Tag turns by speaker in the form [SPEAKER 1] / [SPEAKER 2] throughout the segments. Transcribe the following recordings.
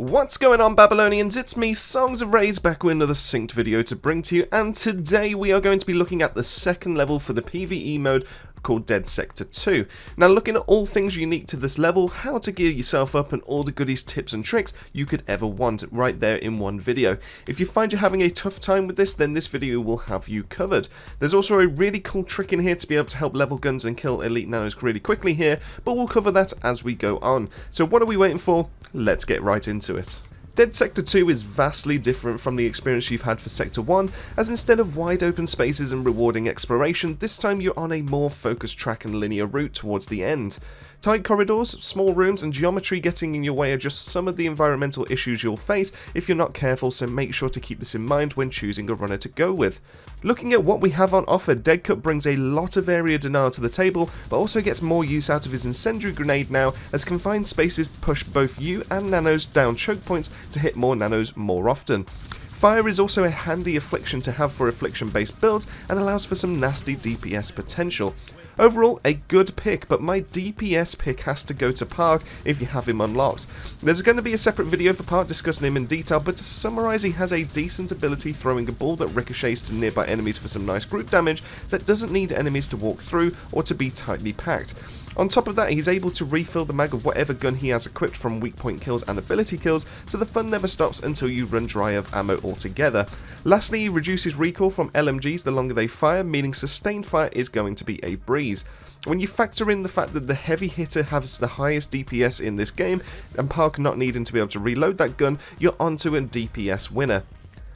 [SPEAKER 1] What's going on, Babylonians? It's me, Songs of Rage, back with another synced video to bring to you, and today we are going to be looking at the second level for the PvE mode called Dead Sector 2. Now, looking at all things unique to this level, how to gear yourself up, and all the goodies, tips and tricks you could ever want right there in one video. If you find you're having a tough time with this, then this video will have you covered. There's also a really cool trick in here to be able to help level guns and kill elite nanos really quickly here, but we'll cover that as we go on. So what are we waiting for? Let's get right into it. Dead Sector 2 is vastly different from the experience you've had for Sector 1, as instead of wide open spaces and rewarding exploration, this time you're on a more focused track and linear route towards the end. Tight corridors, small rooms and geometry getting in your way are just some of the environmental issues you'll face if you're not careful, so make sure to keep this in mind when choosing a runner to go with. Looking at what we have on offer, Deadcut brings a lot of area denial to the table, but also gets more use out of his incendiary grenade now, as confined spaces push both you and nanos down choke points to hit more nanos more often. Fire is also a handy affliction to have for affliction based builds and allows for some nasty DPS potential. Overall, a good pick, but my DPS pick has to go to Park if you have him unlocked. There's going to be a separate video for Park discussing him in detail, but to summarise, he has a decent ability throwing a ball that ricochets to nearby enemies for some nice group damage that doesn't need enemies to walk through or to be tightly packed. On top of that, he's able to refill the mag of whatever gun he has equipped from weak point kills and ability kills, so the fun never stops until you run dry of ammo altogether. Lastly, he reduces recoil from LMGs the longer they fire, meaning sustained fire is going to be a breeze. When you factor in the fact that the heavy hitter has the highest DPS in this game, and Park not needing to be able to reload that gun, you're onto a DPS winner.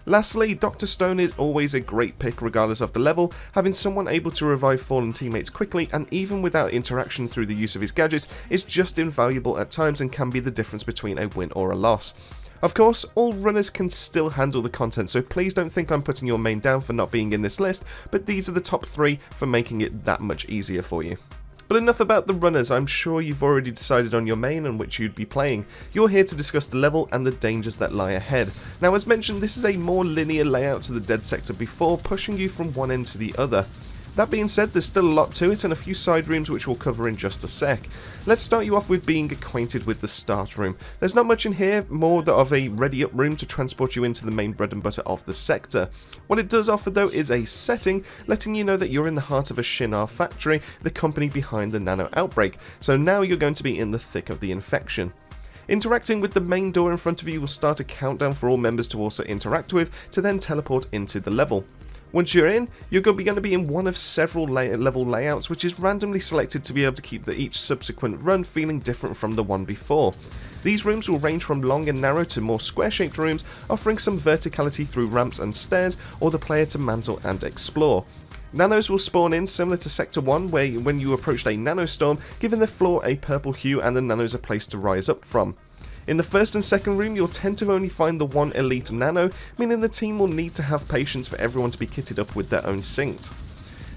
[SPEAKER 1] Lastly, Dr. Stone is always a great pick regardless of the level, having someone able to revive fallen teammates quickly and even without interaction through the use of his gadgets is just invaluable at times and can be the difference between a win or a loss. Of course, all runners can still handle the content, so please don't think I'm putting your main down for not being in this list, but these are the top 3 for making it that much easier for you. But enough about the runners, I'm sure you've already decided on your main and which you'd be playing. You're here to discuss the level and the dangers that lie ahead. Now, as mentioned, this is a more linear layout to the Dead Sector before, pushing you from one end to the other. That being said, there's still a lot to it and a few side rooms which we'll cover in just a sec. Let's start you off with being acquainted with the start room. There's not much in here, more of a ready up room to transport you into the main bread and butter of the sector. What it does offer though is a setting, letting you know that you're in the heart of a Shinar factory, the company behind the nano outbreak, so now you're going to be in the thick of the infection. Interacting with the main door in front of you will start a countdown for all members to also interact with, to then teleport into the level. Once you're in, you're going to be in one of several level layouts, which is randomly selected to be able to keep each subsequent run feeling different from the one before. These rooms will range from long and narrow to more square-shaped rooms, offering some verticality through ramps and stairs, or the player to mantle and explore. Nanos will spawn in similar to Sector 1, where when you approached a nanostorm, giving the floor a purple hue and the nanos a place to rise up from. In the first and second room, you'll tend to only find the one elite nano, meaning the team will need to have patience for everyone to be kitted up with their own synced.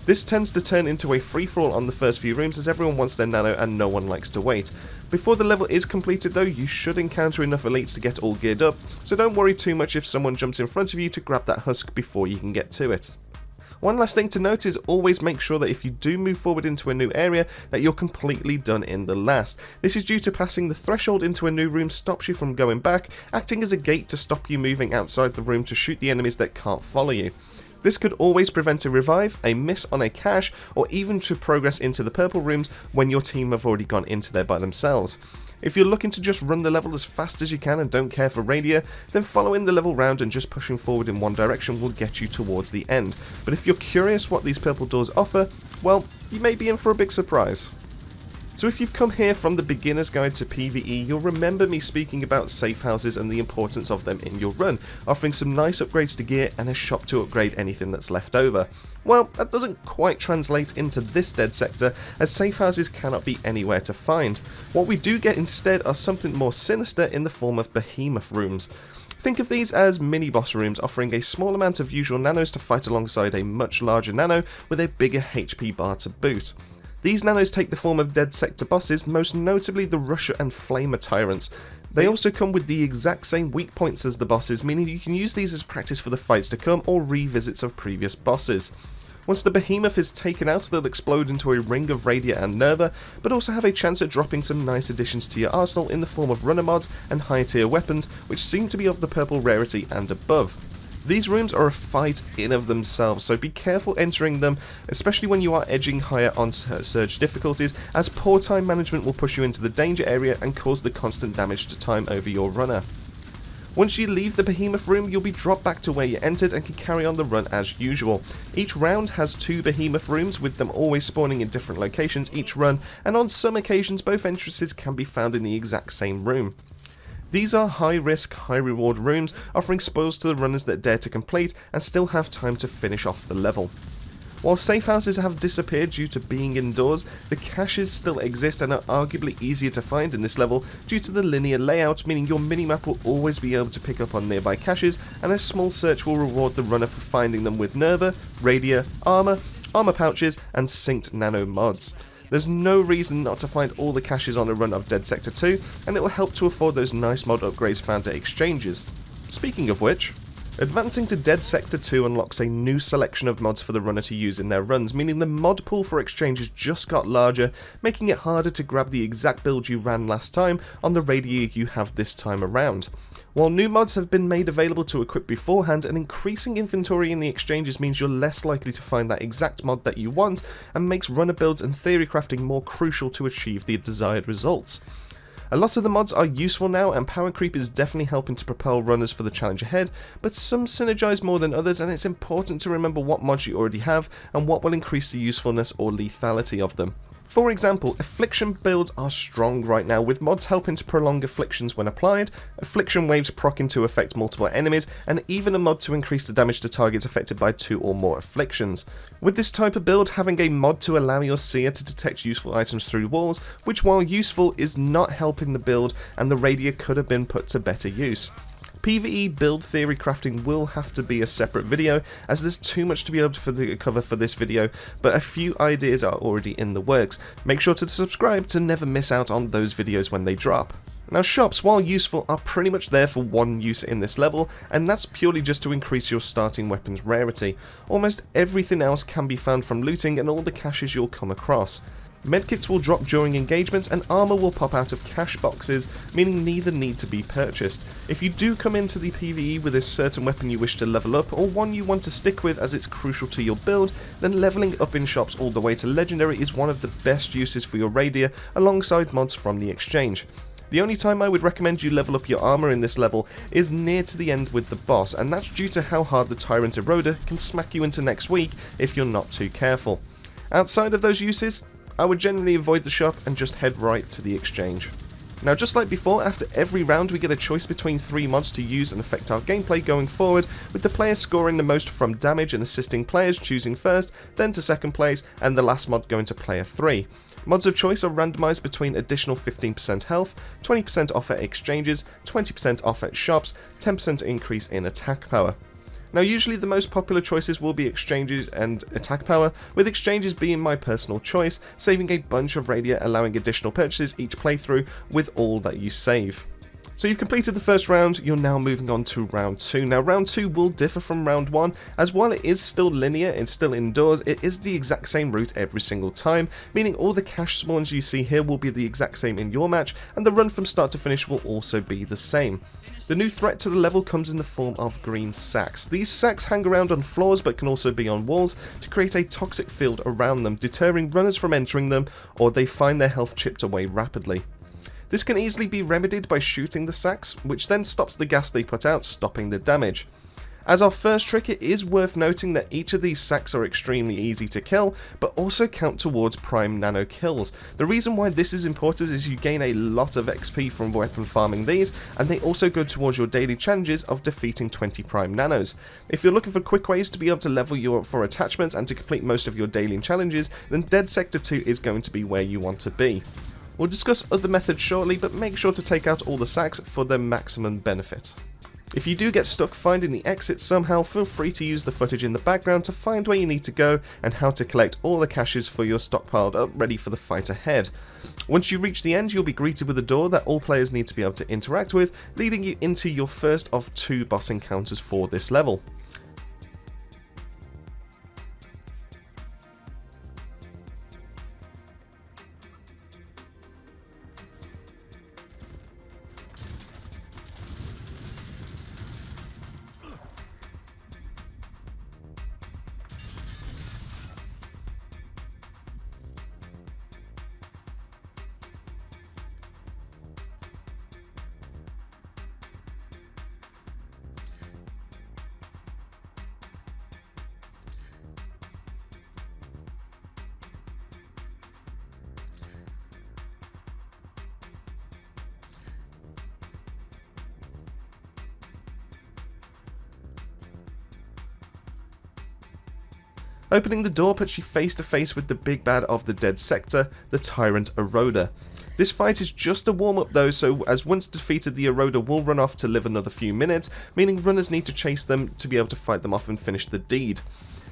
[SPEAKER 1] This tends to turn into a free-for-all on the first few rooms, as everyone wants their nano and no one likes to wait. Before the level is completed though, you should encounter enough elites to get all geared up, so don't worry too much if someone jumps in front of you to grab that husk before you can get to it. One last thing to note is always make sure that if you do move forward into a new area, that you're completely done in the last. This is due to passing the threshold into a new room stops you from going back, acting as a gate to stop you moving outside the room to shoot the enemies that can't follow you. This could always prevent a revive, a miss on a cache, or even to progress into the purple rooms when your team have already gone into there by themselves. If you're looking to just run the level as fast as you can and don't care for radia, then following the level round and just pushing forward in one direction will get you towards the end. But if you're curious what these purple doors offer, well, you may be in for a big surprise. So if you've come here from the beginner's guide to PvE, you'll remember me speaking about safe houses and the importance of them in your run, offering some nice upgrades to gear and a shop to upgrade anything that's left over. Well, that doesn't quite translate into this Dead Sector, as safe houses cannot be anywhere to find. What we do get instead are something more sinister in the form of behemoth rooms. Think of these as mini-boss rooms, offering a small amount of usual nanos to fight alongside a much larger nano with a bigger HP bar to boot. These nanos take the form of Dead Sector bosses, most notably the Rusher and Flamer Tyrants. They also come with the exact same weak points as the bosses, meaning you can use these as practice for the fights to come or revisits of previous bosses. Once the behemoth is taken out, they'll explode into a ring of Radiant and Nerva, but also have a chance at dropping some nice additions to your arsenal in the form of runner mods and higher tier weapons, which seem to be of the purple rarity and above. These rooms are a fight in of themselves, so be careful entering them, especially when you are edging higher on surge difficulties, as poor time management will push you into the danger area and cause the constant damage to time over your runner. Once you leave the behemoth room, you'll be dropped back to where you entered and can carry on the run as usual. Each round has 2 behemoth rooms, with them always spawning in different locations each run, and on some occasions both entrances can be found in the exact same room. These are high risk, high reward rooms, offering spoils to the runners that dare to complete and still have time to finish off the level. While safehouses have disappeared due to being indoors, the caches still exist and are arguably easier to find in this level due to the linear layout, meaning your minimap will always be able to pick up on nearby caches, and a small search will reward the runner for finding them with Nerva, Radia, armor pouches, and synced nano mods. There's no reason not to find all the caches on a run of Dead Sector 2, and it will help to afford those nice mod upgrades found at exchanges. Speaking of which, advancing to Dead Sector 2 unlocks a new selection of mods for the runner to use in their runs, meaning the mod pool for exchanges just got larger, making it harder to grab the exact build you ran last time on the radio you have this time around. While new mods have been made available to equip beforehand, an increasing inventory in the exchanges means you're less likely to find that exact mod that you want, and makes runner builds and theory crafting more crucial to achieve the desired results. A lot of the mods are useful now, and power creep is definitely helping to propel runners for the challenge ahead, but some synergize more than others, and it's important to remember what mods you already have and what will increase the usefulness or lethality of them. For example, affliction builds are strong right now, with mods helping to prolong afflictions when applied, affliction waves proccing to affect multiple enemies, and even a mod to increase the damage to targets affected by 2 or more afflictions. With this type of build, having a mod to allow your seer to detect useful items through walls, which while useful is not helping the build, and the radia could have been put to better use. PvE build theory crafting will have to be a separate video, as there's too much to be able to cover for this video, but a few ideas are already in the works. Make sure to subscribe to never miss out on those videos when they drop. Now shops, while useful, are pretty much there for one use in this level, and that's purely just to increase your starting weapon's rarity. Almost everything else can be found from looting and all the caches you'll come across. Medkits will drop during engagements, and armor will pop out of cache boxes, meaning neither need to be purchased. If you do come into the PvE with a certain weapon you wish to level up, or one you want to stick with as it's crucial to your build, then leveling up in shops all the way to legendary is one of the best uses for your radia, alongside mods from the exchange. The only time I would recommend you level up your armor in this level is near to the end with the boss, and that's due to how hard the Tyrant Eroder can smack you into next week if you're not too careful. Outside of those uses, I would generally avoid the shop and just head right to the exchange. Now just like before, after every round we get a choice between 3 mods to use and affect our gameplay going forward, with the player scoring the most from damage and assisting players choosing first, then to second place, and the last mod going to player 3. Mods of choice are randomised between additional 15% health, 20% off at exchanges, 20% off at shops, 10% increase in attack power. Now usually the most popular choices will be exchanges and attack power, with exchanges being my personal choice, saving a bunch of radia, allowing additional purchases each playthrough with all that you save. So you've completed the first round, you're now moving on to round 2. Now round 2 will differ from round 1, as while it is still linear and still indoors, it is the exact same route every single time, meaning all the cache spawns you see here will be the exact same in your match, and the run from start to finish will also be the same. The new threat to the level comes in the form of green sacks. These sacks hang around on floors but can also be on walls to create a toxic field around them, deterring runners from entering them, or they find their health chipped away rapidly. This can easily be remedied by shooting the sacks, which then stops the gas they put out, stopping the damage. As our first trick, it is worth noting that each of these sacks are extremely easy to kill, but also count towards prime nano kills. The reason why this is important is you gain a lot of XP from weapon farming these, and they also go towards your daily challenges of defeating 20 prime nanos. If you're looking for quick ways to be able to level you up for attachments and to complete most of your daily challenges, then Dead Sector 2 is going to be where you want to be. We'll discuss other methods shortly, but make sure to take out all the sacks for their maximum benefit. If you do get stuck finding the exit somehow, feel free to use the footage in the background to find where you need to go and how to collect all the caches for your stockpiled up ready for the fight ahead. Once you reach the end, you'll be greeted with a door that all players need to be able to interact with, leading you into your first of 2 boss encounters for this level. Opening the door puts you face to face with the big bad of the dead sector, the Tyrant Eroder. This fight is just a warm-up though, so as once defeated the Eroder will run off to live another few minutes, meaning runners need to chase them to be able to fight them off and finish the deed.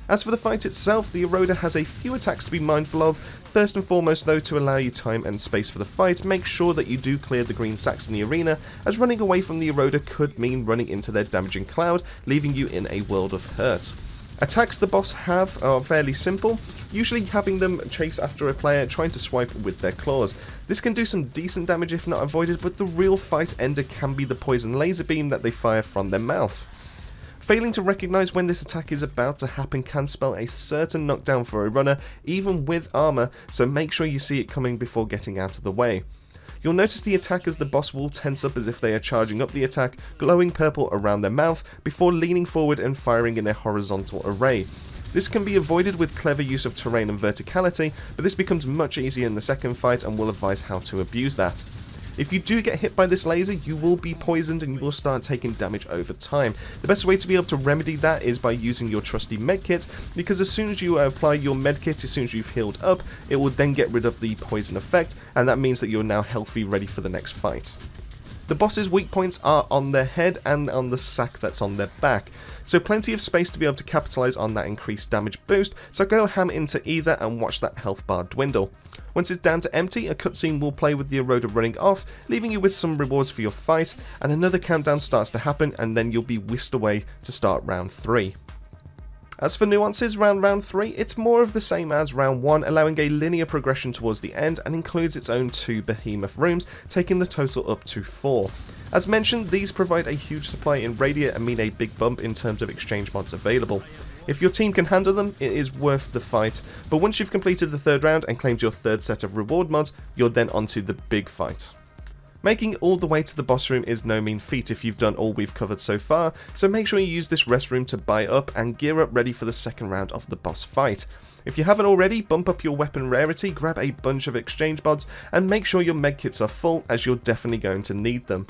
[SPEAKER 1] As for the fight itself, the Eroder has a few attacks to be mindful of. First and foremost though, to allow you time and space for the fight, make sure that you do clear the green sacks in the arena, as running away from the Eroder could mean running into their damaging cloud, leaving you in a world of hurt. Attacks the boss have are fairly simple, usually having them chase after a player trying to swipe with their claws. This can do some decent damage if not avoided, but the real fight ender can be the poison laser beam that they fire from their mouth. Failing to recognise when this attack is about to happen can spell a certain knockdown for a runner, even with armour, so make sure you see it coming before getting out of the way. You'll notice the attack as the boss will tense up as if they are charging up the attack, glowing purple around their mouth, before leaning forward and firing in a horizontal array. This can be avoided with clever use of terrain and verticality, but this becomes much easier in the second fight and will advise how to abuse that. If you do get hit by this laser, you will be poisoned and you will start taking damage over time. The best way to be able to remedy that is by using your trusty medkit, because as soon as you apply your medkit, as soon as you've healed up, it will then get rid of the poison effect, and that means that you're now healthy, ready for the next fight. The boss's weak points are on their head and on the sack that's on their back, so plenty of space to be able to capitalise on that increased damage boost, so go ham into either and watch that health bar dwindle. Once it's down to empty, a cutscene will play with the Eroder running off, leaving you with some rewards for your fight, and another countdown starts to happen, and then you'll be whisked away to start round 3. As for nuances around round 3, it's more of the same as round 1, allowing a linear progression towards the end and includes its own 2 behemoth rooms, taking the total up to 4. As mentioned, these provide a huge supply in Radiant and mean a big bump in terms of exchange mods available. If your team can handle them, it is worth the fight, but once you've completed the 3rd round and claimed your 3rd set of reward mods, you're then onto the big fight. Making it all the way to the boss room is no mean feat if you've done all we've covered so far, so make sure you use this rest room to buy up and gear up ready for the 2nd round of the boss fight. If you haven't already, bump up your weapon rarity, grab a bunch of exchange mods, and make sure your medkits are full, as you're definitely going to need them.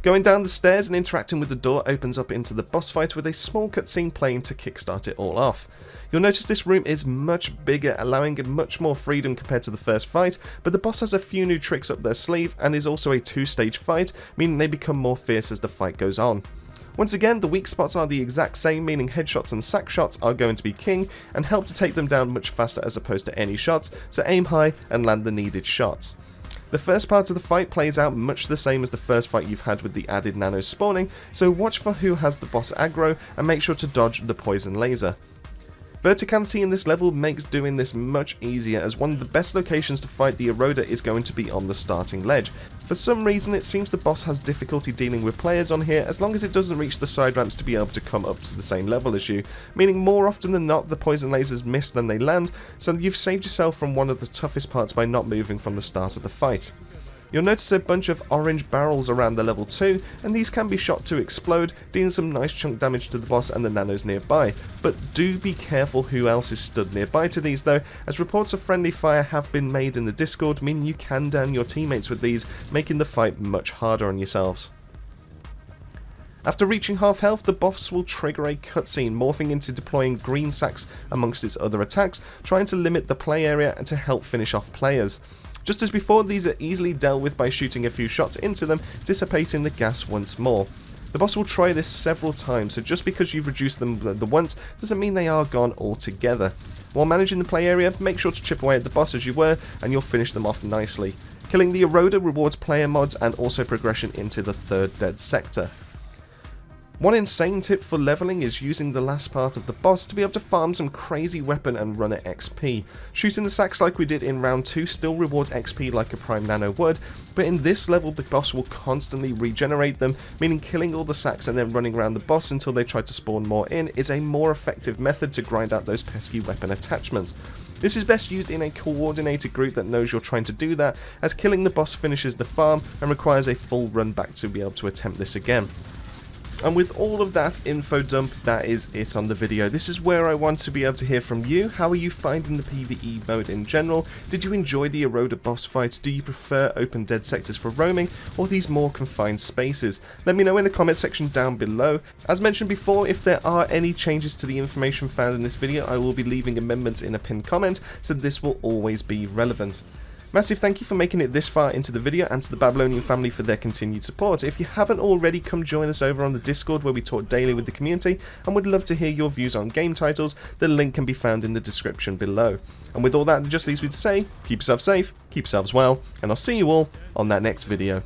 [SPEAKER 1] Going down the stairs and interacting with the door opens up into the boss fight with a small cutscene playing to kickstart it all off. You'll notice this room is much bigger, allowing much more freedom compared to the first fight, but the boss has a few new tricks up their sleeve and is also a 2-stage fight, meaning they become more fierce as the fight goes on. Once again, the weak spots are the exact same, meaning headshots and sack shots are going to be king and help to take them down much faster as opposed to any shots, so aim high and land the needed shots. The first part of the fight plays out much the same as the first fight you've had with the added nanos spawning, so watch for who has the boss aggro and make sure to dodge the poison laser. Verticality in this level makes doing this much easier, as one of the best locations to fight the Eroder is going to be on the starting ledge. For some reason it seems the boss has difficulty dealing with players on here as long as it doesn't reach the side ramps to be able to come up to the same level as you, meaning more often than not the poison lasers miss than they land, so you've saved yourself from one of the toughest parts by not moving from the start of the fight. You'll notice a bunch of orange barrels around the level 2, and these can be shot to explode, dealing some nice chunk damage to the boss and the nanos nearby. But do be careful who else is stood nearby to these though, as reports of friendly fire have been made in the Discord, meaning you can down your teammates with these, making the fight much harder on yourselves. After reaching half health, the boss will trigger a cutscene, morphing into deploying green sacks amongst its other attacks, trying to limit the play area and to help finish off players. Just as before, these are easily dealt with by shooting a few shots into them, dissipating the gas once more. The boss will try this several times, so just because you've reduced them the once doesn't mean they are gone altogether. While managing the play area, make sure to chip away at the boss as you were, and you'll finish them off nicely. Killing the Eroder rewards player mods and also progression into the 3rd dead sector. One insane tip for leveling is using the last part of the boss to be able to farm some crazy weapon and runner XP. Shooting the sacks like we did in round 2 still rewards XP like a prime nano would, but in this level the boss will constantly regenerate them, meaning killing all the sacks and then running around the boss until they try to spawn more in is a more effective method to grind out those pesky weapon attachments. This is best used in a coordinated group that knows you're trying to do that, as killing the boss finishes the farm and requires a full run back to be able to attempt this again. And with all of that info dump, that is it on the video. This is where I want to be able to hear from you. How are you finding the PvE mode in general? Did you enjoy the Eroder boss fights? Do you prefer open dead sectors for roaming, or these more confined spaces? Let me know in the comment section down below. As mentioned before, if there are any changes to the information found in this video, I will be leaving amendments in a pinned comment, so this will always be relevant. Massive thank you for making it this far into the video, and to the Babylonian family for their continued support. If you haven't already, come join us over on the Discord where we talk daily with the community and would love to hear your views on game titles. The link can be found in the description below. And with all that, it just leaves me to say, keep yourself safe, keep yourselves well, and I'll see you all on that next video.